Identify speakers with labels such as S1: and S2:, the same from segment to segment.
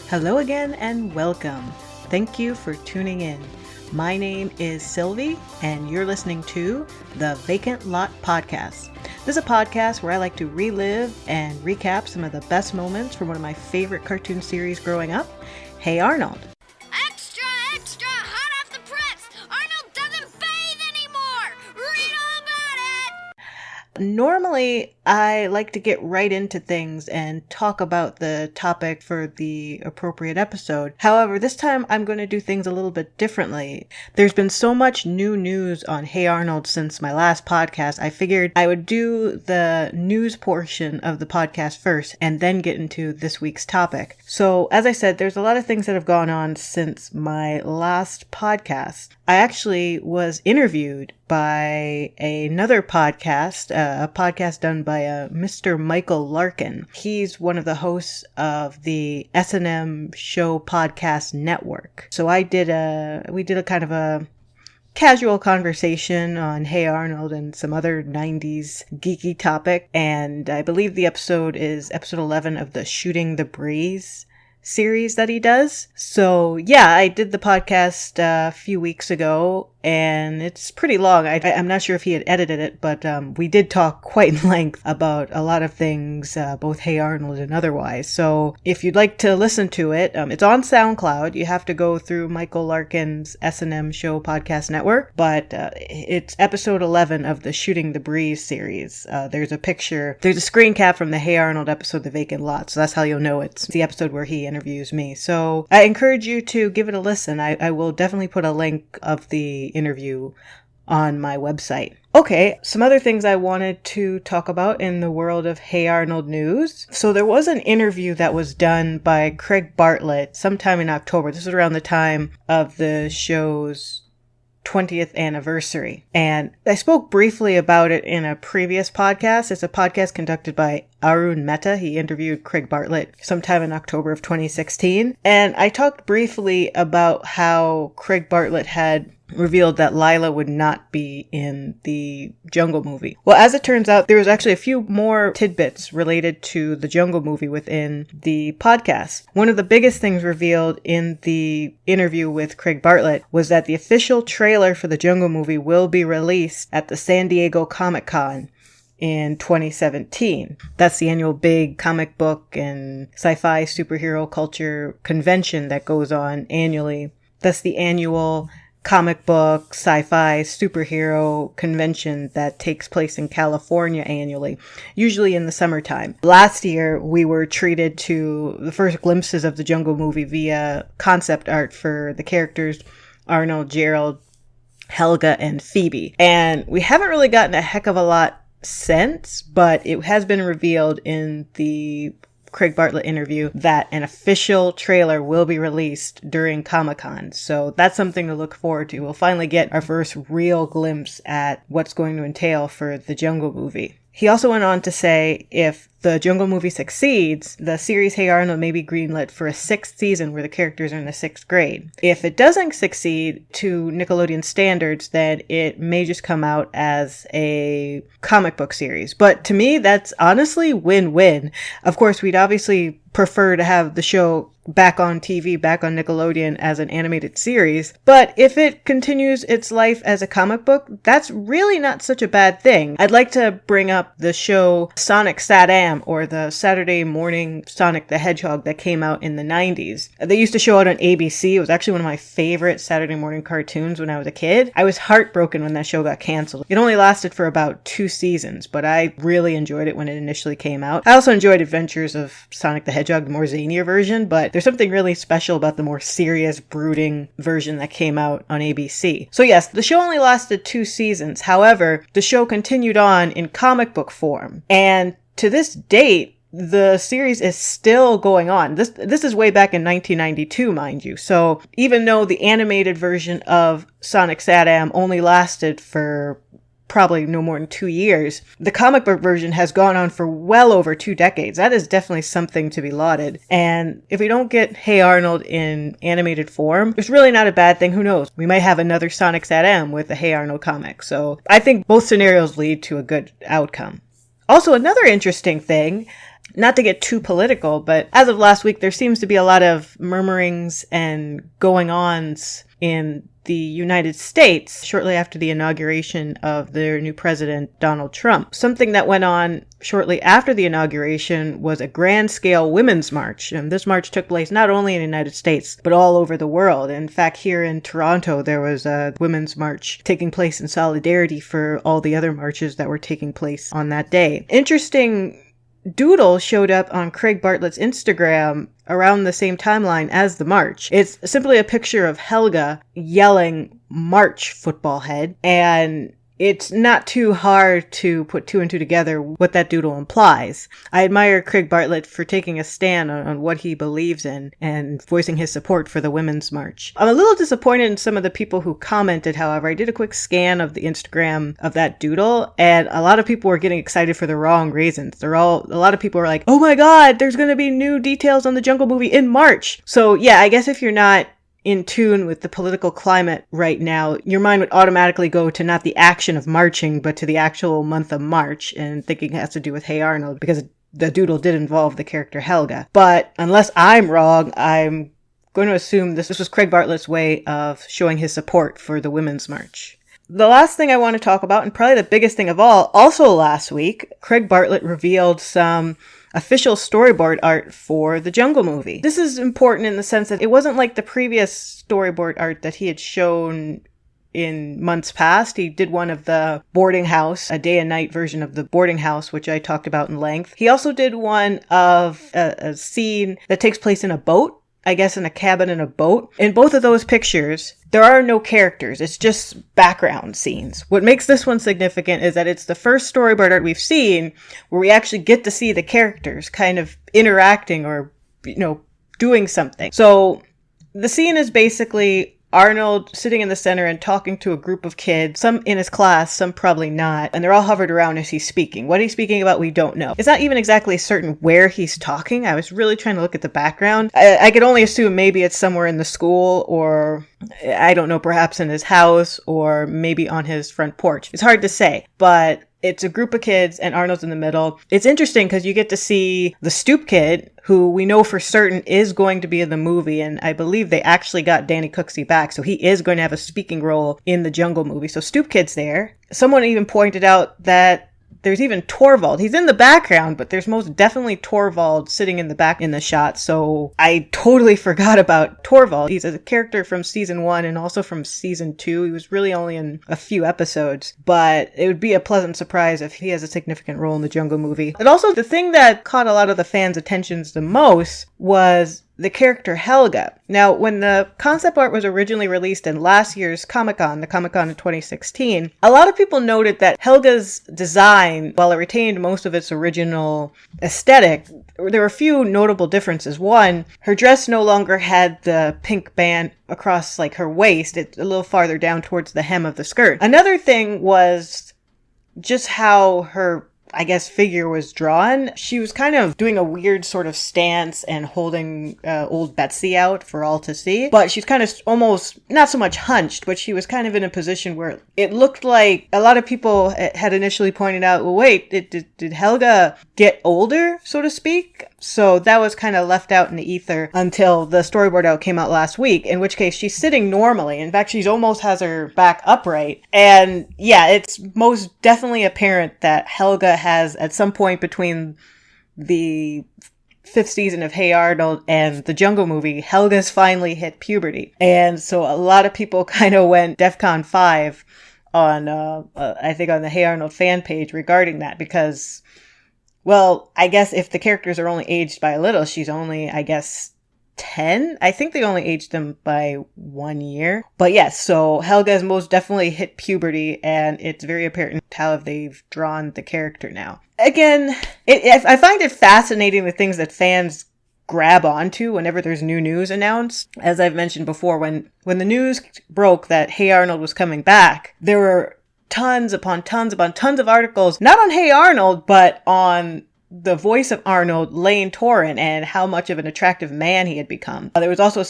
S1: Hello again and welcome. Thank you for tuning in. My name is Sylvie and you're listening to the Vacant Lot Podcast. This is a podcast where I like to relive and recap some of the best moments from one of my favorite cartoon series growing up, Hey Arnold.
S2: Extra, extra, hot off the press! Arnold doesn't bathe anymore! Read all about it!
S1: Normally, I like to get right into things and talk about the topic for the appropriate episode. However, this time I'm going to do things a little bit differently. There's been so much new news on Hey Arnold since my last podcast, I figured I would do the news portion of the podcast first and then get into this week's topic. So, as I said, there's a lot of things that have gone on since my last podcast. I actually was interviewed by another podcast, a podcast done by Mr. Michael Larkin. He's one of the hosts of the S&M Show Podcast Network. So we did a kind of a casual conversation on Hey Arnold and some other 90s geeky topic. And I believe the episode is episode 11 of the Shooting the Breeze series that he does. So yeah, I did the podcast a few weeks ago and it's pretty long. I'm not sure if he had edited it, but we did talk quite in length about a lot of things, both Hey Arnold and otherwise. So if you'd like to listen to it, it's on SoundCloud. You have to go through Michael Larkin's S&M Show Podcast Network, but it's episode 11 of the Shooting the Breeze series. There's a screen cap from the Hey Arnold episode, The Vacant Lot. So that's how you'll know it's the episode where he interviews me. So I encourage you to give it a listen. I will definitely put a link of the interview on my website. Okay, some other things I wanted to talk about in the world of Hey Arnold news. So there was an interview that was done by Craig Bartlett sometime in October. This was around the time of the show's 20th anniversary. And I spoke briefly about it in a previous podcast. It's a podcast conducted by Arun Mehta. He interviewed Craig Bartlett sometime in October of 2016. And I talked briefly about how Craig Bartlett had revealed that Lila would not be in the Jungle movie. Well, as it turns out, there was actually a few more tidbits related to the Jungle movie within the podcast. One of the biggest things revealed in the interview with Craig Bartlett was that the official trailer for the Jungle movie will be released at the San Diego Comic-Con in 2017. That's the annual big comic book and sci-fi superhero culture convention that goes on annually. That's the annual comic book, sci-fi, superhero convention that takes place in California annually, usually in the summertime. Last year, we were treated to the first glimpses of the Jungle movie via concept art for the characters Arnold, Gerald, Helga, and Phoebe. And we haven't really gotten a heck of a lot since, but it has been revealed in the Craig Bartlett interview that an official trailer will be released during Comic-Con. So that's something to look forward to. We'll finally get our first real glimpse at what's going to entail for the Jungle movie. He also went on to say if the Jungle movie succeeds, the series Hey Arnold may be greenlit for a 6th season where the characters are in the 6th grade. If it doesn't succeed to Nickelodeon standards, then it may just come out as a comic book series. But to me, that's honestly win-win. Of course, we'd obviously prefer to have the show back on TV, back on Nickelodeon as an animated series. But if it continues its life as a comic book, that's really not such a bad thing. I'd like to bring up the show Sonic Sat-Am, or the Saturday morning Sonic the Hedgehog that came out in the 90s. They used to show it on ABC. It was actually one of my favorite Saturday morning cartoons when I was a kid. I was heartbroken when that show got canceled. It only lasted for about 2 seasons, but I really enjoyed it when it initially came out. I also enjoyed Adventures of Sonic the Hedgehog, the more zanier version, but there's something really special about the more serious, brooding version that came out on ABC. So yes, the show only lasted 2 seasons. However, the show continued on in comic book form. And to this date, the series is still going on. This is way back in 1992, mind you. So even though the animated version of Sonic Sat-Am only lasted for probably no more than 2 years, the comic book version has gone on for well over 2 decades. That is definitely something to be lauded. And if we don't get Hey Arnold in animated form, it's really not a bad thing. Who knows? We might have another Sonic Sat-Am with the Hey Arnold comic. So I think both scenarios lead to a good outcome. Also, another interesting thing, Not to get too political, but as of last week, there seems to be a lot of murmurings and going-ons in the United States shortly after the inauguration of their new president, Donald Trump. Something that went on shortly after the inauguration was a grand-scale women's march. And this march took place not only in the United States, but all over the world. In fact, here in Toronto, there was a women's march taking place in solidarity for all the other marches that were taking place on that day. Interesting doodle showed up on Craig Bartlett's Instagram around the same timeline as the march. It's simply a picture of Helga yelling "March, football head," and it's not too hard to put two and two together what that doodle implies. I admire Craig Bartlett for taking a stand on what he believes in and voicing his support for the Women's March. I'm a little disappointed in some of the people who commented, however. I did a quick scan of the Instagram of that doodle, and a lot of people were getting excited for the wrong reasons. A lot of people were like, oh my god, there's going to be new details on the Jungle movie in March. So yeah, I guess if you're not in tune with the political climate right now, your mind would automatically go to not the action of marching, but to the actual month of March, and thinking it has to do with Hey Arnold, because the doodle did involve the character Helga. But unless I'm wrong, I'm going to assume this was Craig Bartlett's way of showing his support for the Women's March. The last thing I want to talk about, and probably the biggest thing of all, also last week, Craig Bartlett revealed some official storyboard art for the Jungle movie. This is important in the sense that it wasn't like the previous storyboard art that he had shown in months past. He did one of the boarding house, a day and night version of the boarding house, which I talked about in length. He also did one of a scene that takes place in a boat, I guess in a cabin in a boat. In both of those pictures, there are no characters. It's just background scenes. What makes this one significant is that it's the first storyboard art we've seen where we actually get to see the characters kind of interacting or, doing something. So the scene is basically Arnold sitting in the center and talking to a group of kids, some in his class, some probably not, and they're all hovered around as he's speaking. What he's speaking about, we don't know. It's not even exactly certain where he's talking. I was really trying to look at the background. I could only assume maybe it's somewhere in the school, or I don't know, perhaps in his house, or maybe on his front porch. It's hard to say, but it's a group of kids and Arnold's in the middle. It's interesting because you get to see the Stoop Kid, who we know for certain is going to be in the movie, and I believe they actually got Danny Cooksey back, so he is going to have a speaking role in the Jungle movie. So Stoop Kid's there. Someone even pointed out that there's even Torvald. He's in the background, but there's most definitely Torvald sitting in the back in the shot. So I totally forgot about Torvald. He's a character from season 1 and also from season 2. He was really only in a few episodes, but it would be a pleasant surprise if he has a significant role in the Jungle movie. And also the thing that caught a lot of the fans' attentions the most was the character Helga. Now, when the concept art was originally released in last year's Comic-Con, the Comic-Con of 2016, a lot of people noted that Helga's design, while it retained most of its original aesthetic, there were a few notable differences. One, her dress no longer had the pink band across her waist. It's a little farther down towards the hem of the skirt. Another thing was just how her figure was drawn. She was kind of doing a weird sort of stance and holding old Betsy out for all to see. But she's kind of almost, not so much hunched, but she was kind of in a position where it looked like a lot of people had initially pointed out, well, wait, did Helga get older, so to speak? So that was kind of left out in the ether until the storyboard out came out last week, in which case she's sitting normally. In fact, she's almost has her back upright. And yeah, it's most definitely apparent that Helga has, at some point between the 5th season of Hey Arnold and the Jungle movie, Helga's finally hit puberty. And so a lot of people kind of went DEFCON 5 on, I think on the Hey Arnold fan page regarding that, because, well, I guess if the characters are only aged by a little, she's only, 10? I think they only aged them by 1 year. But yes, so Helga has most definitely hit puberty, and it's very apparent how they've drawn the character now. Again, I find it fascinating the things that fans grab onto whenever there's new news announced. As I've mentioned before, when the news broke that Hey Arnold was coming back, there were tons upon tons of articles, not on Hey Arnold, but on the voice of Arnold, Lane Torrent, and how much of an attractive man he had become. There was also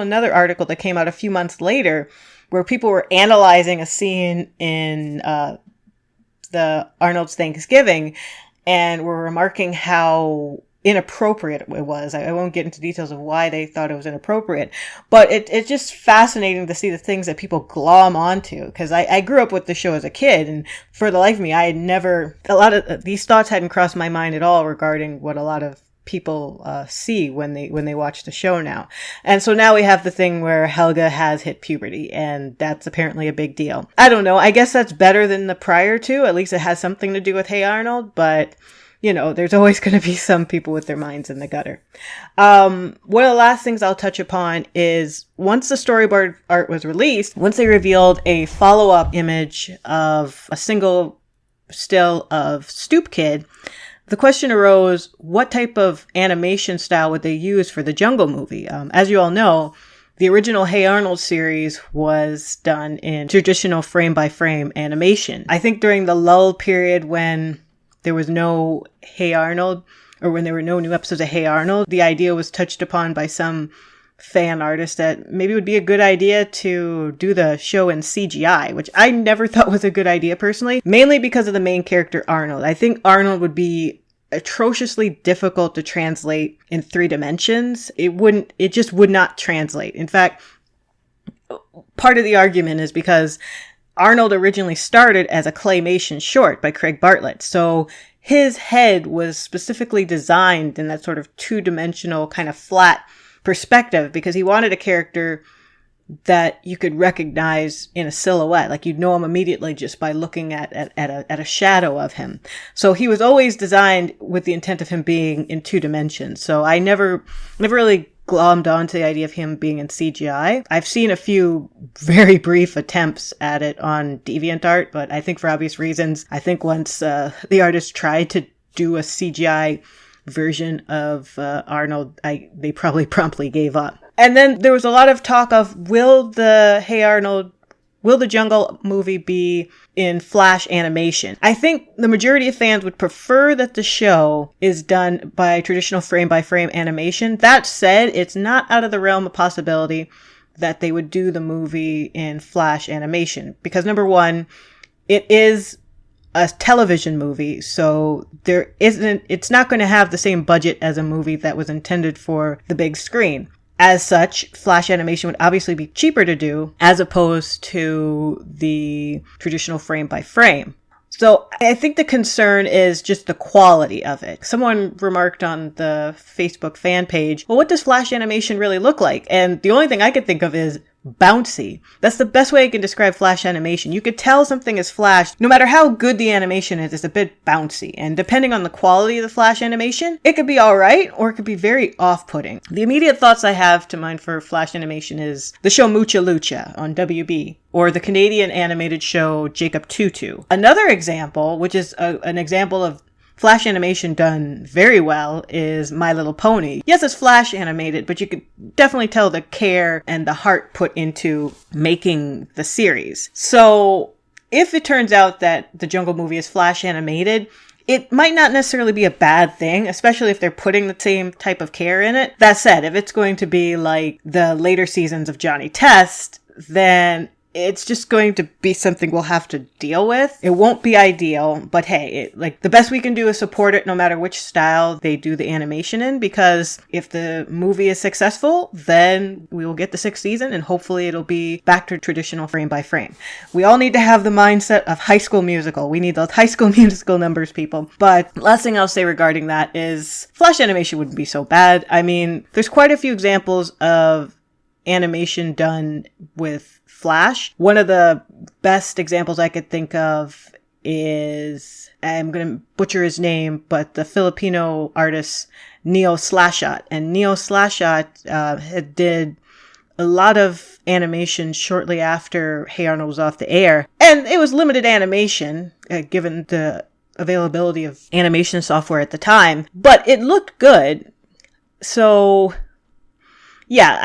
S1: another article that came out a few months later where people were analyzing a scene in the Arnold's Thanksgiving, and were remarking how inappropriate it was. I won't get into details of why they thought it was inappropriate, but it's just fascinating to see the things that people glom onto, because I grew up with the show as a kid, and for the life of me, I had never, a lot of these thoughts hadn't crossed my mind at all regarding what a lot of people see when they watch the show now. And so now we have the thing where Helga has hit puberty, and that's apparently a big deal. I don't know. I guess that's better than the prior two. At least it has something to do with Hey Arnold, but you know, there's always going to be some people with their minds in the gutter. One of the last things I'll touch upon is once the storyboard art was released, once they revealed a follow-up image of a single still of Stoop Kid, the question arose, what type of animation style would they use for the Jungle movie? As you all know, the original Hey Arnold series was done in traditional frame-by-frame animation. I think during the lull period when there was no Hey Arnold, or when there were no new episodes of Hey Arnold, the idea was touched upon by some fan artist that maybe it would be a good idea to do the show in CGI, which I never thought was a good idea personally, mainly because of the main character Arnold. I think Arnold would be atrociously difficult to translate in 3 dimensions. It just would not translate. In fact, part of the argument is because Arnold originally started as a claymation short by Craig Bartlett. So his head was specifically designed in that sort of 2-dimensional kind of flat perspective because he wanted a character that you could recognize in a silhouette. Like you'd know him immediately just by looking at a shadow of him. So he was always designed with the intent of him being in 2 dimensions. So I never really glommed onto the idea of him being in CGI. I've seen a few very brief attempts at it on DeviantArt, but I think for obvious reasons, I think once the artist tried to do a CGI version of Arnold, they probably promptly gave up. And then there was a lot of talk of, will the Jungle movie be in Flash animation? I think the majority of fans would prefer that the show is done by traditional frame-by-frame animation. That said, it's not out of the realm of possibility that they would do the movie in Flash animation. Because number one, it is a television movie, so it's not going to have the same budget as a movie that was intended for the big screen. As such, Flash animation would obviously be cheaper to do as opposed to the traditional frame by frame. So I think the concern is just the quality of it. Someone remarked on the Facebook fan page, well, what does Flash animation really look like? And the only thing I could think of is bouncy. That's the best way I can describe Flash animation. You could tell something is Flash, no matter how good the animation is, it's a bit bouncy. And depending on the quality of the Flash animation, it could be alright, or it could be very off-putting. The immediate thoughts I have to mind for Flash animation is the show Mucha Lucha on WB, or the Canadian animated show Jacob Tutu. Another example, which is an example of Flash animation done very well, is My Little Pony. Yes, it's Flash animated, but you could definitely tell the care and the heart put into making the series. So if it turns out that the Jungle movie is Flash animated, it might not necessarily be a bad thing, especially if they're putting the same type of care in it. That said, if it's going to be like the later seasons of Johnny Test, then it's just going to be something we'll have to deal with. It won't be ideal, but hey, the best we can do is support it no matter which style they do the animation in, because if the movie is successful, then we will get the 6th season and hopefully it'll be back to traditional frame by frame. We all need to have the mindset of High School Musical. We need those High School Musical numbers, people. But last thing I'll say regarding that is Flash animation wouldn't be so bad. I mean, there's quite a few examples of animation done with Flash. One of the best examples I could think of is, I'm going to butcher his name, but the Filipino artist Neo Slashot. And Neo Slashot did a lot of animation shortly after Hey Arnold was off the air. And it was limited animation, given the availability of animation software at the time. But it looked good. So, yeah,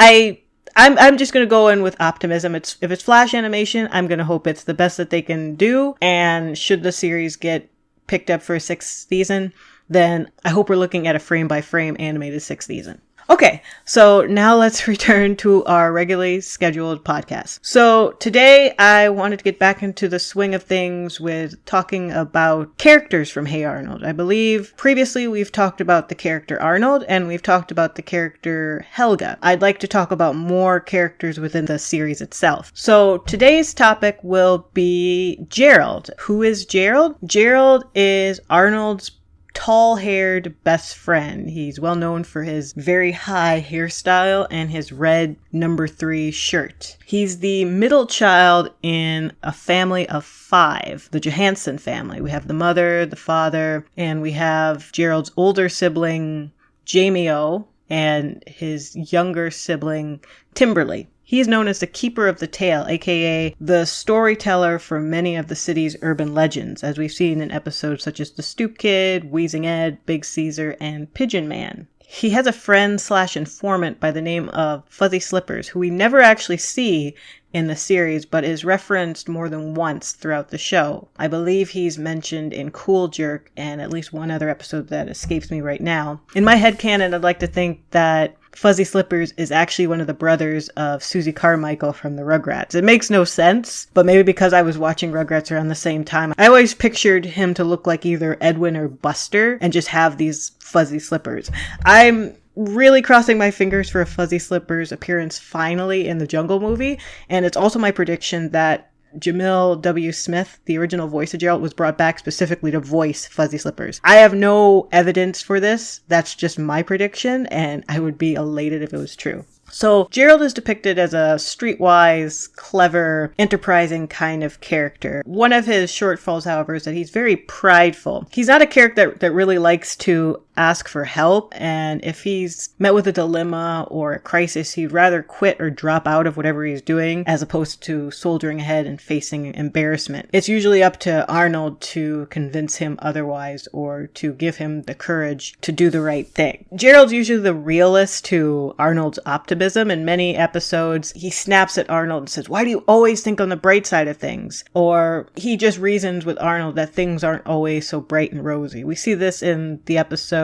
S1: I'm just going to go in with optimism. If it's Flash animation, I'm going to hope it's the best that they can do. And should the series get picked up for a 6th season, then I hope we're looking at a frame-by-frame animated 6th season. Okay, so now let's return to our regularly scheduled podcast. So today I wanted to get back into the swing of things with talking about characters from Hey Arnold. I believe previously we've talked about the character Arnold and we've talked about the character Helga. I'd like to talk about more characters within the series itself. So today's topic will be Gerald. Who is Gerald? Gerald is Arnold's tall-haired best friend. He's well known for his very high hairstyle and his red number 3 shirt. He's the middle child in a family of 5, the Johansson family. We have the mother, the father, and we have Gerald's older sibling, Jamie-O, and his younger sibling, Timberly. He is known as the keeper of the tale, aka the storyteller for many of the city's urban legends, as we've seen in episodes such as The Stoop Kid, Wheezing Ed, Big Caesar, and Pigeon Man. He has a friend/informant by the name of Fuzzy Slippers, who we never actually see in the series, but is referenced more than once throughout the show. I believe he's mentioned in Cool Jerk and at least one other episode that escapes me right now. In my headcanon, I'd like to think that Fuzzy Slippers is actually one of the brothers of Susie Carmichael from the Rugrats. It makes no sense, but maybe because I was watching Rugrats around the same time, I always pictured him to look like either Edwin or Buster and just have these fuzzy slippers. I'm really crossing my fingers for a Fuzzy Slippers appearance finally in the Jungle movie, and it's also my prediction that Jamil W. Smith, the original voice of Gerald, was brought back specifically to voice Fuzzy Slippers. I have no evidence for this. That's just my prediction, and I would be elated if it was true. So Gerald is depicted as a streetwise, clever, enterprising kind of character. One of his shortfalls, however, is that he's very prideful. He's not a character that really likes to ask for help, and if he's met with a dilemma or a crisis, he'd rather quit or drop out of whatever he's doing as opposed to soldiering ahead and facing embarrassment. It's usually up to Arnold to convince him otherwise or to give him the courage to do the right thing. Gerald's usually the realist to Arnold's optimism. In many episodes, he snaps at Arnold and says, "Why do you always think on the bright side of things?" Or he just reasons with Arnold that things aren't always so bright and rosy. We see this in the episode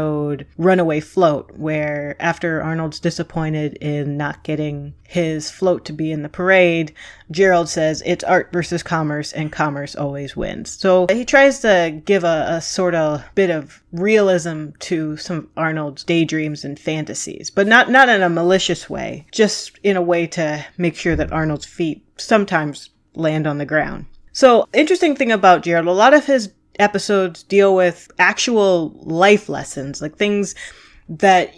S1: Runaway Float, where after Arnold's disappointed in not getting his float to be in the parade, Gerald says it's art versus commerce and commerce always wins. So he tries to give a sort of bit of realism to some of Arnold's daydreams and fantasies, but not in a malicious way, just in a way to make sure that Arnold's feet sometimes land on the ground. So interesting thing about Gerald, a lot of his episodes deal with actual life lessons, like things that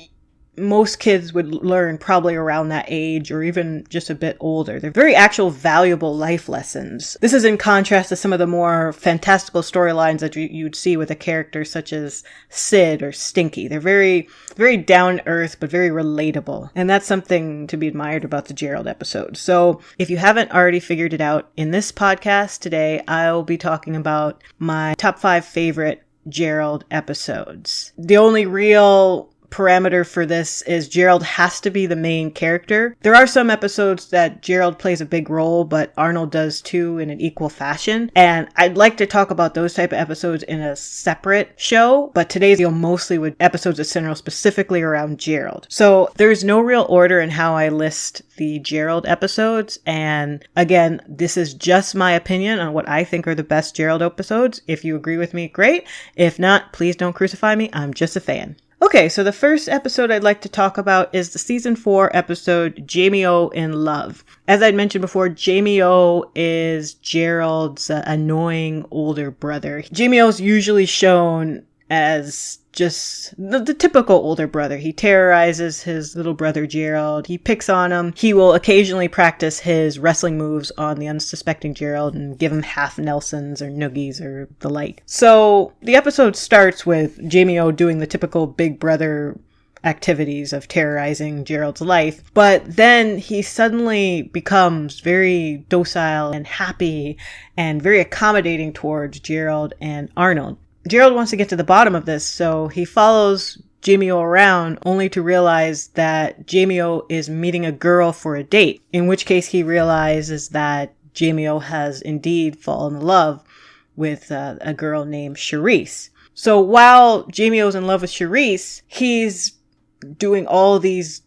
S1: most kids would learn probably around that age or even just a bit older. They're very actual valuable life lessons. This is in contrast to some of the more fantastical storylines that you'd see with a character such as Sid or Stinky. They're very, very down to earth, but very relatable. And that's something to be admired about the Gerald episode. So if you haven't already figured it out, in this podcast today, I'll be talking about my top 5 favorite Gerald episodes. The only real parameter for this is Gerald has to be the main character. There are some episodes that Gerald plays a big role, but Arnold does too in an equal fashion. And I'd like to talk about those type of episodes in a separate show, but today's deal mostly with episodes that center specifically around Gerald. So there's no real order in how I list the Gerald episodes. And again, this is just my opinion on what I think are the best Gerald episodes. If you agree with me, great. If not, please don't crucify me. I'm just a fan. Okay, so the first episode I'd like to talk about is the season 4 episode, Jamie-O in Love. As I'd mentioned before, Jamie-O is Gerald's annoying older brother. Jamie-O's usually shown as just the typical older brother. He terrorizes his little brother Gerald. He picks on him. He will occasionally practice his wrestling moves on the unsuspecting Gerald and give him half Nelsons or noogies or the like. So the episode starts with Jamie-O doing the typical big brother activities of terrorizing Gerald's life, but then he suddenly becomes very docile and happy and very accommodating towards Gerald and Arnold. Gerald wants to get to the bottom of this, so he follows Jamie-O around only to realize that Jamie-O is meeting a girl for a date, in which case he realizes that Jamie-O has indeed fallen in love with a girl named Charisse. So while Jamie-O's in love with Charisse, he's doing all these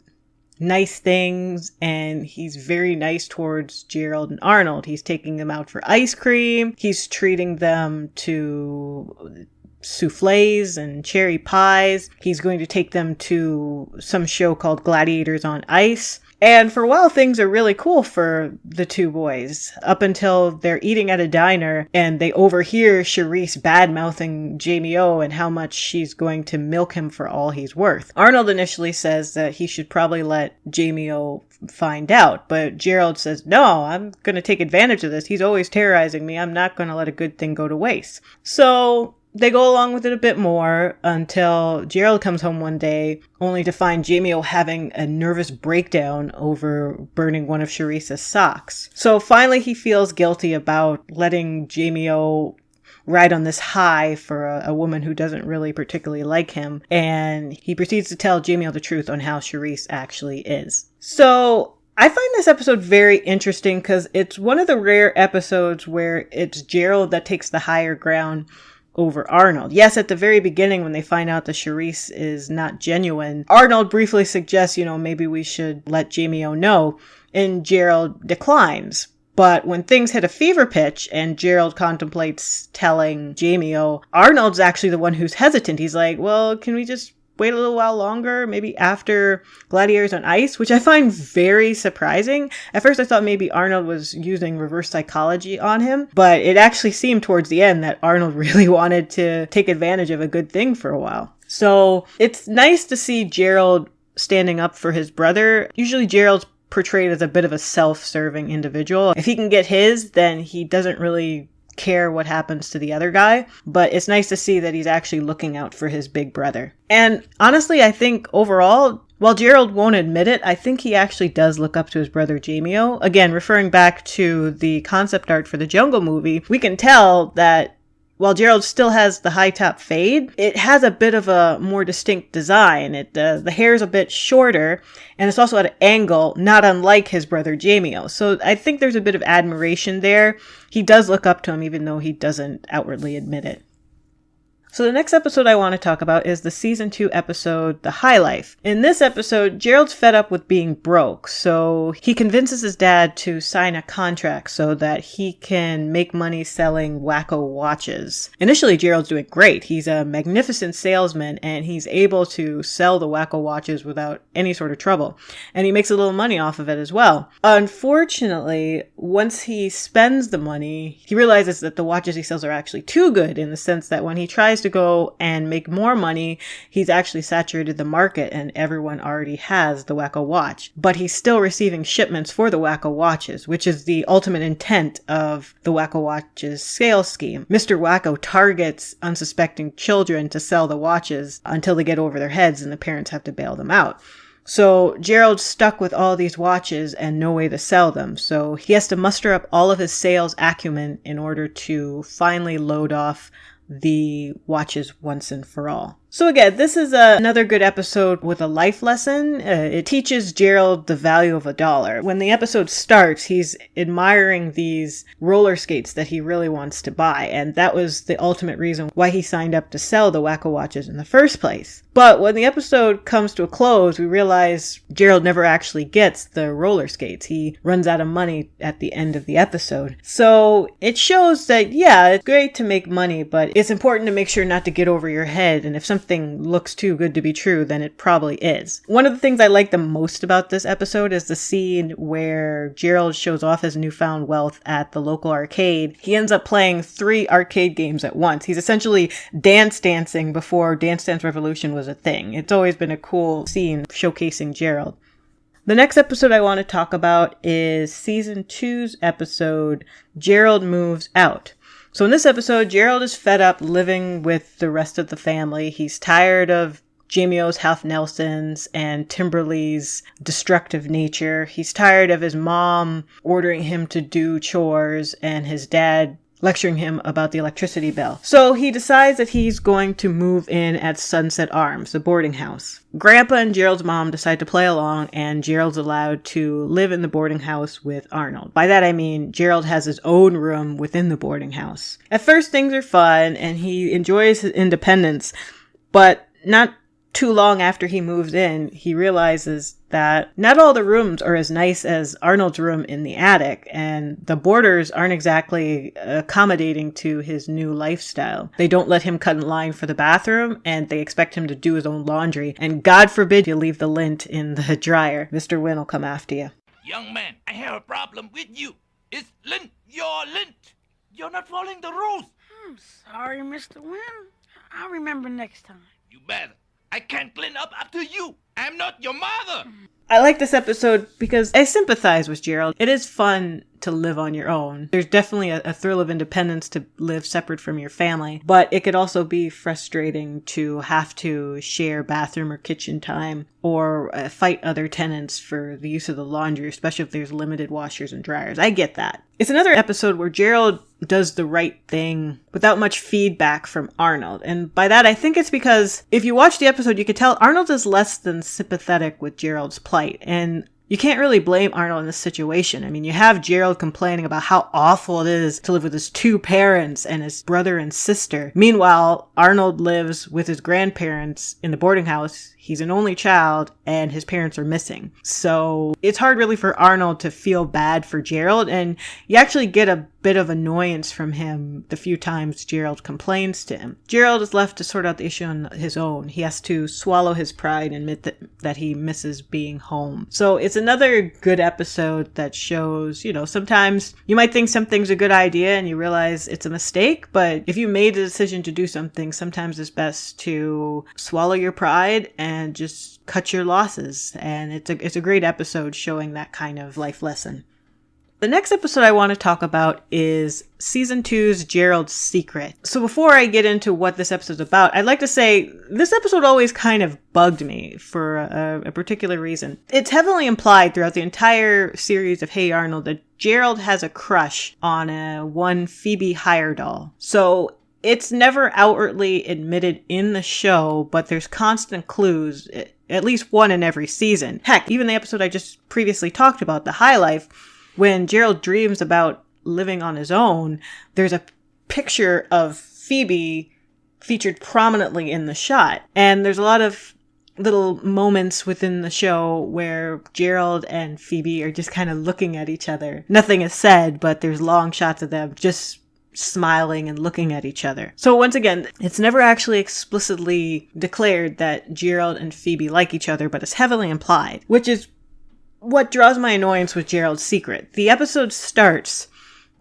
S1: nice things, and he's very nice towards Gerald and Arnold. He's taking them out for ice cream. He's treating them to souffles and cherry pies. He's going to take them to some show called Gladiators on Ice. And for a while, things are really cool for the two boys, up until they're eating at a diner and they overhear Charisse bad-mouthing Jamie O and how much she's going to milk him for all he's worth. Arnold initially says that he should probably let Jamie O find out, but Gerald says, no, I'm going to take advantage of this. He's always terrorizing me. I'm not going to let a good thing go to waste. So they go along with it a bit more until Gerald comes home one day, only to find Jamie-O having a nervous breakdown over burning one of Charisse's socks. So finally he feels guilty about letting Jamie-O ride on this high for a woman who doesn't really particularly like him, and he proceeds to tell Jamie-O the truth on how Charisse actually is. So I find this episode very interesting because it's one of the rare episodes where it's Gerald that takes the higher ground over Arnold. Yes, at the very beginning when they find out that Charisse is not genuine, Arnold briefly suggests, maybe we should let Jamie-O know, and Gerald declines. But when things hit a fever pitch and Gerald contemplates telling Jamie-O, Arnold's actually the one who's hesitant. He's like, well, can we just wait a little while longer, maybe after Gladiators on Ice, which I find very surprising. At first I thought maybe Arnold was using reverse psychology on him, but it actually seemed towards the end that Arnold really wanted to take advantage of a good thing for a while. So it's nice to see Gerald standing up for his brother. Usually Gerald's portrayed as a bit of a self-serving individual. If he can get his, then he doesn't really care what happens to the other guy, but it's nice to see that he's actually looking out for his big brother. And honestly, I think overall, while Gerald won't admit it, I think he actually does look up to his brother Jamie-O. Again, referring back to the concept art for the Jungle movie, we can tell that while Gerald still has the high top fade, it has a bit of a more distinct design. The hair's a bit shorter, and it's also at an angle, not unlike his brother Jamie-O. So I think there's a bit of admiration there. He does look up to him, even though he doesn't outwardly admit it. So the next episode I want to talk about is the season 2 episode, The High Life. In this episode, Gerald's fed up with being broke, so he convinces his dad to sign a contract so that he can make money selling wacko watches. Initially, Gerald's doing great. He's a magnificent salesman, and he's able to sell the wacko watches without any sort of trouble. And he makes a little money off of it as well. Unfortunately, once he spends the money, he realizes that the watches he sells are actually too good, in the sense that when he tries to go and make more money, he's actually saturated the market and everyone already has the wacko watch. But he's still receiving shipments for the wacko watches, which is the ultimate intent of the wacko watches sales scheme. Mr. Wacko targets unsuspecting children to sell the watches until they get over their heads and the parents have to bail them out. So Gerald's stuck with all these watches and no way to sell them. So he has to muster up all of his sales acumen in order to finally load off the watches once and for all. So again, this is another good episode with a life lesson. It teaches Gerald the value of $1. When the episode starts, he's admiring these roller skates that he really wants to buy, and that was the ultimate reason why he signed up to sell the wacko watches in the first place. But when the episode comes to a close, we realize Gerald never actually gets the roller skates. He runs out of money at the end of the episode. So it shows that, yeah, it's great to make money, but it's important to make sure not to get over your head, and if something looks too good to be true, then it probably is. One of the things I like the most about this episode is the scene where Gerald shows off his newfound wealth at the local arcade. He ends up playing 3 arcade games at once. He's essentially dancing before Dance Dance Revolution was a thing. It's always been a cool scene showcasing Gerald. The next episode I want to talk about is season 2's episode, Gerald Moves Out. So in this episode, Gerald is fed up living with the rest of the family. He's tired of Jamie-O's Half Nelsons and Timberly's destructive nature. He's tired of his mom ordering him to do chores and his dad lecturing him about the electricity bill. So he decides that he's going to move in at Sunset Arms, the boarding house. Grandpa and Gerald's mom decide to play along, and Gerald's allowed to live in the boarding house with Arnold. By that I mean Gerald has his own room within the boarding house. At first things are fun, and he enjoys his independence, but not too long after he moves in, he realizes that not all the rooms are as nice as Arnold's room in the attic, and the boarders aren't exactly accommodating to his new lifestyle. They don't let him cut in line for the bathroom, and they expect him to do his own laundry, and God forbid you leave the lint in the dryer. Mr. Wynn will come after you.
S3: Young man, I have a problem with you. It's lint. You're lint. You're not following the rules.
S4: I'm sorry, Mr. Wynn. I'll remember next time.
S3: You better. I can't clean up after you. I'm not your mother.
S1: I like this episode because I sympathize with Gerald. It is fun to live on your own. There's definitely a thrill of independence to live separate from your family, but it could also be frustrating to have to share bathroom or kitchen time or fight other tenants for the use of the laundry, especially if there's limited washers and dryers. I get that. It's another episode where Gerald does the right thing without much feedback from Arnold. And by that, I think it's because if you watch the episode, you could tell Arnold is less than sympathetic with Gerald's plight. And you can't really blame Arnold in this situation. I mean, you have Gerald complaining about how awful it is to live with his two parents and his brother and sister. Meanwhile, Arnold lives with his grandparents in the boarding house. He's an only child and his parents are missing. So it's hard really for Arnold to feel bad for Gerald, and you actually get a bit of annoyance from him the few times Gerald complains to him. Gerald is left to sort out the issue on his own. He has to swallow his pride and admit that he misses being home. So it's another good episode that shows, sometimes you might think something's a good idea and you realize it's a mistake, but if you made the decision to do something, sometimes it's best to swallow your pride and just cut your losses. And it's a great episode showing that kind of life lesson. The next episode I want to talk about is Season 2's Gerald's Secret. So before I get into what this episode's about, I'd like to say this episode always kind of bugged me for a particular reason. It's heavily implied throughout the entire series of Hey Arnold that Gerald has a crush on one Phoebe Heyerdahl. So it's never outwardly admitted in the show, but there's constant clues, at least one in every season. Heck, even the episode I just previously talked about, The High Life, when Gerald dreams about living on his own, there's a picture of Phoebe featured prominently in the shot. And there's a lot of little moments within the show where Gerald and Phoebe are just kind of looking at each other. Nothing is said, but there's long shots of them just smiling and looking at each other. So once again, it's never actually explicitly declared that Gerald and Phoebe like each other, but it's heavily implied, which is what draws my annoyance with Gerald's Secret. The episode starts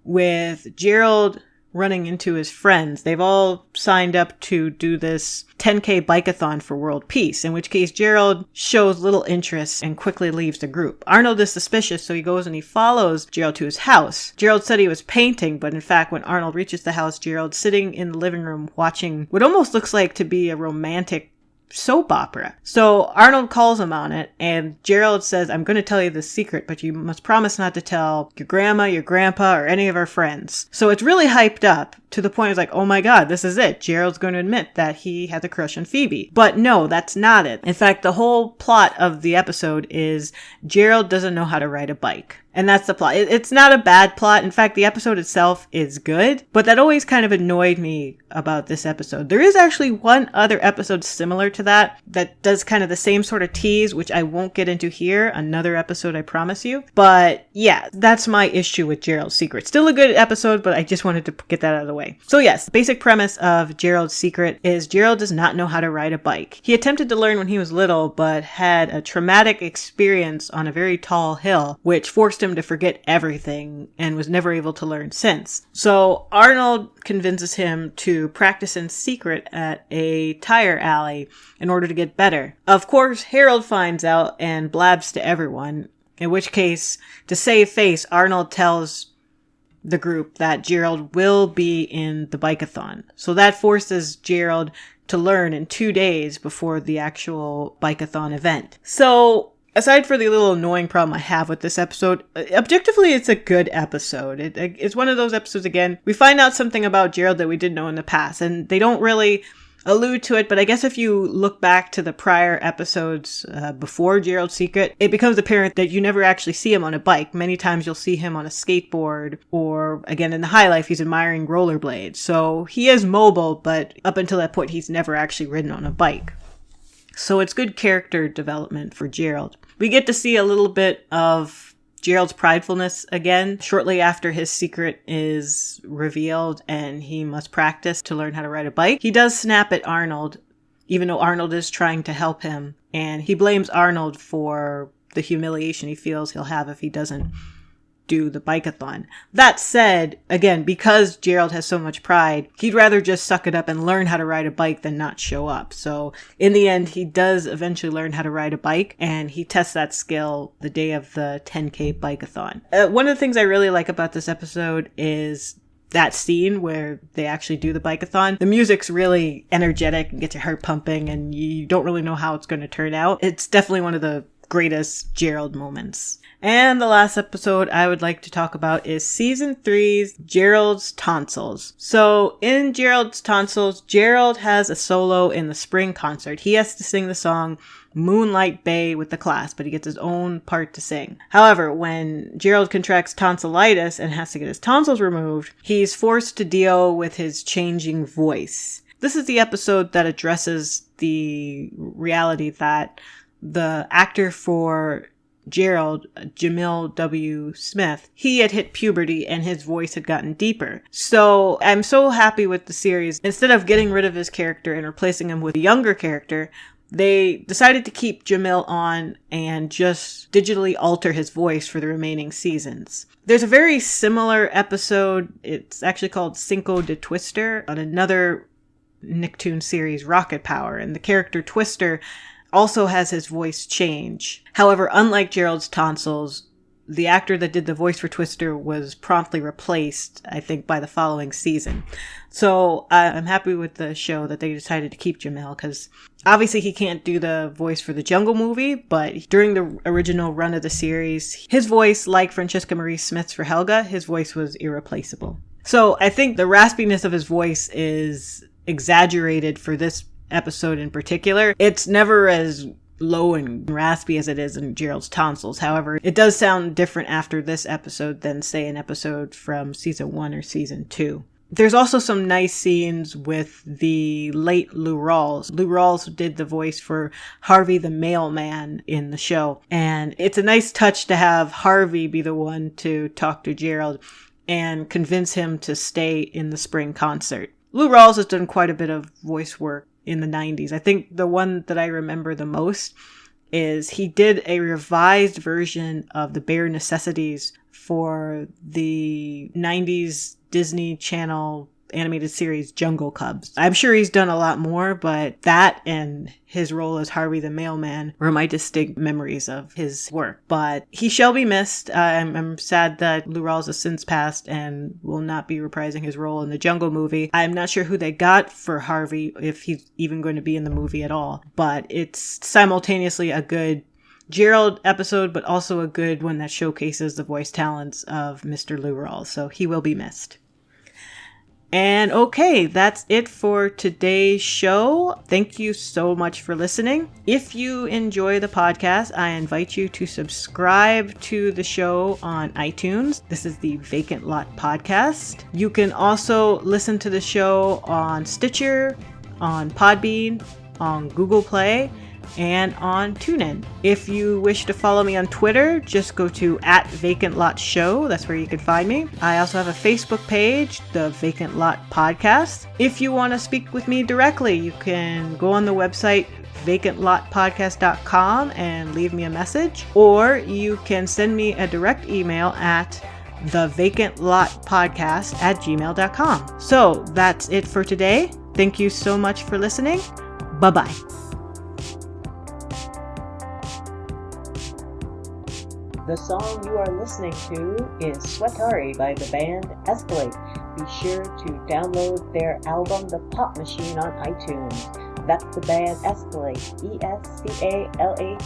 S1: with Gerald running into his friends. They've all signed up to do this 10K bike-a-thon for world peace, in which case Gerald shows little interest and quickly leaves the group. Arnold is suspicious, so he goes and he follows Gerald to his house. Gerald said he was painting, but in fact, when Arnold reaches the house, Gerald's sitting in the living room watching what almost looks like to be a romantic soap opera. So Arnold calls him on it, and Gerald says, I'm going to tell you the secret, but you must promise not to tell your grandma, your grandpa, or any of our friends. So it's really hyped up to the point it's like, oh my god, this is it. Gerald's going to admit that he has a crush on Phoebe. But no, that's not it. In fact, the whole plot of the episode is Gerald doesn't know how to ride a bike. And that's the plot. It's not a bad plot. In fact, the episode itself is good, but that always kind of annoyed me about this episode. There is actually one other episode similar to that does kind of the same sort of tease, which I won't get into here. Another episode, I promise you. But yeah, that's my issue with Gerald's Secret. Still a good episode, but I just wanted to get that out of the way. So yes, the basic premise of Gerald's Secret is Gerald does not know how to ride a bike. He attempted to learn when he was little, but had a traumatic experience on a very tall hill, which forced him to forget everything and was never able to learn since. So Arnold convinces him to practice in secret at a tire alley in order to get better. Of course, Harold finds out and blabs to everyone, in which case, to save face, Arnold tells the group that Gerald will be in the bike-a-thon. So that forces Gerald to learn in 2 days before the actual bike-a-thon event. So aside for the little annoying problem I have with this episode, objectively, it's a good episode. It's one of those episodes, again, we find out something about Gerald that we didn't know in the past, and they don't really allude to it, but I guess if you look back to the prior episodes before Gerald's Secret, it becomes apparent that you never actually see him on a bike. Many times you'll see him on a skateboard, or again in the High Life, he's admiring rollerblades. So he is mobile, but up until that point, he's never actually ridden on a bike. So it's good character development for Gerald. We get to see a little bit of Gerald's pridefulness again shortly after his secret is revealed and he must practice to learn how to ride a bike. He does snap at Arnold, even though Arnold is trying to help him, and he blames Arnold for the humiliation he feels he'll have if he doesn't do the bike-a-thon. That said, again, because Gerald has so much pride, he'd rather just suck it up and learn how to ride a bike than not show up. So in the end, he does eventually learn how to ride a bike, and he tests that skill the day of the 10K bike-a-thon. One of the things I really like about this episode is that scene where they actually do the bike-a-thon. The music's really energetic and gets your heart pumping, and you don't really know how it's going to turn out. It's definitely one of the greatest Gerald moments. And the last episode I would like to talk about is season 3's Gerald's Tonsils. So in Gerald's Tonsils, Gerald has a solo in the spring concert. He has to sing the song Moonlight Bay with the class, but he gets his own part to sing. However, when Gerald contracts tonsillitis and has to get his tonsils removed, he's forced to deal with his changing voice. This is the episode that addresses the reality that the actor for Gerald, Jamil W. Smith, he had hit puberty and his voice had gotten deeper. So I'm so happy with the series. Instead of getting rid of his character and replacing him with a younger character, they decided to keep Jamil on and just digitally alter his voice for the remaining seasons. There's a very similar episode. It's actually called Cinco de Twister on another Nicktoon series, Rocket Power, and the character Twister also has his voice change. However, unlike Gerald's Tonsils, the actor that did the voice for Twister was promptly replaced, I think, by the following season. So I'm happy with the show that they decided to keep Jamil, because obviously he can't do the voice for the Jungle movie, but during the original run of the series, his voice, like Francesca Marie Smith's for Helga, his voice was irreplaceable. So I think the raspiness of his voice is exaggerated for this episode in particular. It's never as low and raspy as it is in Gerald's Tonsils. However, it does sound different after this episode than, say, an episode from season 1 or season 2. There's also some nice scenes with the late Lou Rawls. Lou Rawls did the voice for Harvey the mailman in the show. And it's a nice touch to have Harvey be the one to talk to Gerald and convince him to stay in the spring concert. Lou Rawls has done quite a bit of voice work in the 90s. I think the one that I remember the most is he did a revised version of the Bare Necessities for the 90s Disney Channel animated series Jungle Cubs. I'm sure he's done a lot more, but that and his role as Harvey the mailman were my distinct memories of his work. But he shall be missed. I'm sad that Lou Rawls has since passed and will not be reprising his role in the Jungle movie. I'm not sure who they got for Harvey, if he's even going to be in the movie at all. But it's simultaneously a good Gerald episode, but also a good one that showcases the voice talents of Mr. Lou Rawls. So he will be missed. And okay, that's it for today's show. Thank you so much for listening. If you enjoy the podcast, I invite you to subscribe to the show on iTunes. This is the Vacant Lot Podcast. You can also listen to the show on Stitcher, on Podbean, on Google Play, and on TuneIn. If you wish to follow me on Twitter, just go to @VacantLotShow. That's where you can find me. I also have a Facebook page, the Vacant Lot Podcast. If you want to speak with me directly, you can go on the website vacantlotpodcast.com and leave me a message, or you can send me a direct email at thevacantlotpodcast@gmail.com. So that's it for today. Thank you so much for listening. Bye-bye. The song you are listening to is Sweatari by the band Escalate. Be sure to download their album The Pop Machine on iTunes. That's the band Escalate, ESCALATE !